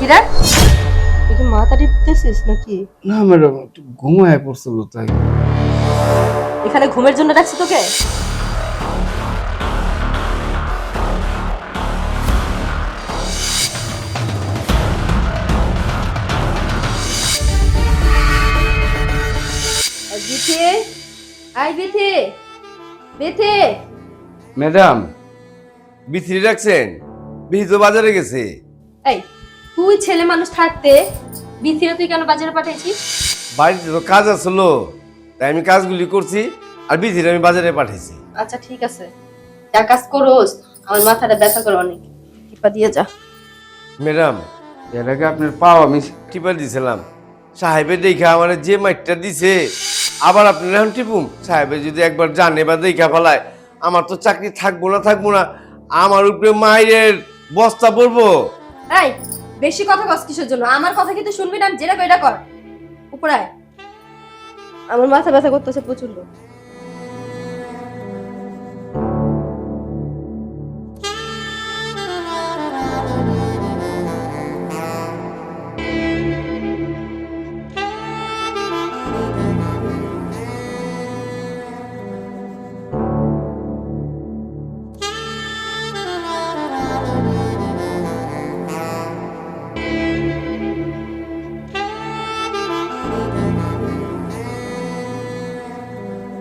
কিরা তুই কি মাথা টিপতেছিস নাকি? না ম্যাডাম, একটু ঘুমায় পড়ছিল তাই। এখানে ঘুমের জন্য রাখছি তোকে? বিথি, আই বিথি, বিথি। ম্যাডাম, বিথি রাখছেন? বিথি তো বাজারে গেছে। এই, তুই ছেলে মানুষ থাকতে বিথিরে তুই কেন বাজারে পাঠাইছিস? বাড়িতে তো কাজ আসলো, তাই আমি কাজগুলি করছি, আর বিথির আমি বাজারে পাঠাইছি। আচ্ছা ঠিক আছে, যা কাজ করোস। আমার মাথাটা ব্যথা করে অনেক, টিপা দিয়ে যা। ম্যাডাম, এর আগে আপনার পাও আমি টিপা দিয়েছিলাম, সাহেবের দেখা আমার যে মাইটটা দিছে, আবার আপনি এখন টিপুম। সাহেবের যদি একবার জানে বা দেখা ফেলায়, আমার তো চাকরি থাকবো না, আমার উপরে মায়ের বস্তা পড়বো। এই, বেশি কথা কস কিসের জন্য? আমার কথা কিন্তু শুনবি না, যেটা কর এটা কর। উপরে আয়। আমার মাথা ব্যথা করতেছে প্রচন্ড।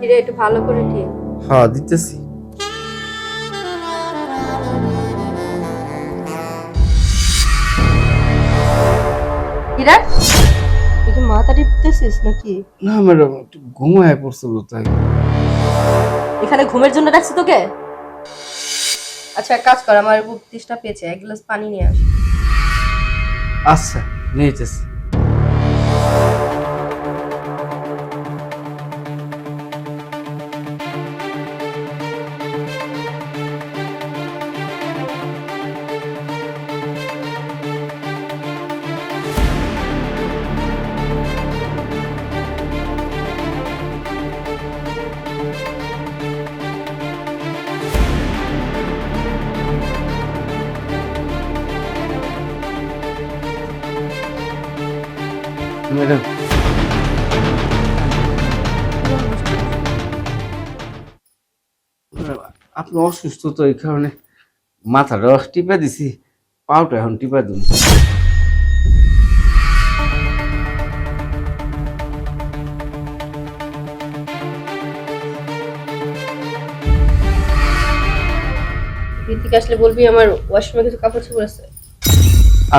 হিরে, একটু ভালো করে ঠিক। হ্যাঁ দিতেছি। হিরা, তুই কি মাথা টিপতেছিস নাকি? না ম্যাডাম, একটু ঘুমায় পড়ছিল তাই। এখানে ঘুমের জন্য রাখছি তোকে? আচ্ছা এক কাজ কর, আমার বুক তৃষ্ণা পেয়েছে, এক গ্লাস পানি নিয়ে আস। আচ্ছা, নিয়েছি। ম্যাডাম, আপনি অসুস্থ তো, এই কারণে মাথাটা টিপে দিছি, পাউটা এখন টিপে দিন। ঋতিক আসলে বলবি আমার ওয়াশরুমে কিছু কাপড় চোপড় আছে।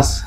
আচ্ছা।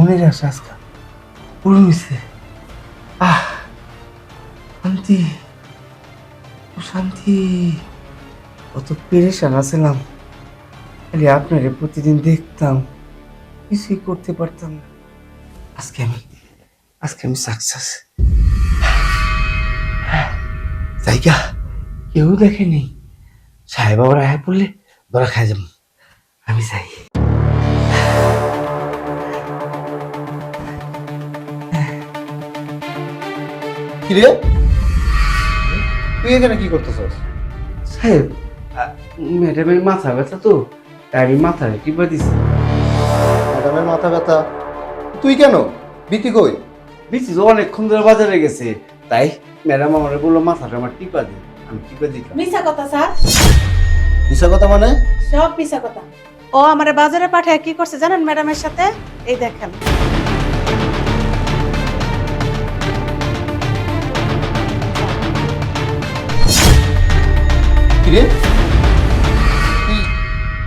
মনের আশা আজকে পূরণ হয়েছে। আহ শান্তি, ও শান্তি। কত পেরেশান আছিলাম, খালি আপনারে প্রতিদিন দেখতাম, কিছুই করতে পারতাম না। আজকে আমি সাকসেস। জায়গা কেউ দেখেনি, সাহেব আবার আয়া পড়লে ধরা খাই যাব। আমি যাই। কিরে তুই এখানে কি করতেছস? সাহেব, ম্যাডামের মাথা ব্যথা তো, তাই আমি মাথায় টিপা দিছি। ম্যাডামের মাথা ব্যথা? তুই কেন? বিতি কই? বিচি তো অনেকক্ষণ ধরে বাজারে গেছে, তাই ম্যাডাম আমার বললো মাথাটা আমার টিপা দিই, আমি টিপা দিলাম। মিছা কথা স্যার, মিছা কথা মানে? সব মিছা কথা। ও আমারে বাজারে পাঠায় কি করছে জানেন ম্যাডামের সাথে? এই দেখেন। কিরে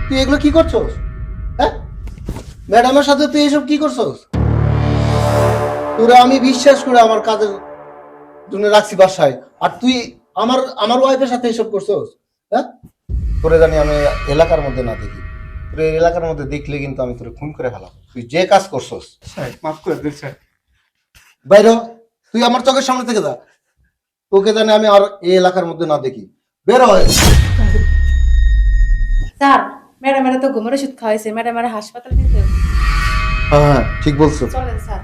তুই এগুলো কি করছস? হ্যাঁ, ম্যাডামের সাথে তুই এসব কি করছস? তোরা আমি বিশ্বাস করে আমার কাজের জন্য রাখছি বাসায়, আর তুই আমার ওয়াইফের সাথে এসব করছস? হ্যাঁ, তোরে জানি আমি এলাকার মধ্যে না দেখি, তোর এলাকার মধ্যে দেখলে কিন্তু আমি তোরে খুন করে ফেলাম। তুই যে কাজ করছস, সাহেব মাফ করে দিন সাহেব। বাইরে হ। তুই আমার চোখের সামনে থেকে যা, তোকে জানি আমি আর এই এলাকার মধ্যে না দেখি। বের হয়। স্যার, ম্যাডামের তো ঘুমের ওষুধ খাওয়াইছে, ম্যাডামের হাসপাতাল নিতে হবে। হ্যাঁ ঠিক বলছো। চলেন স্যার।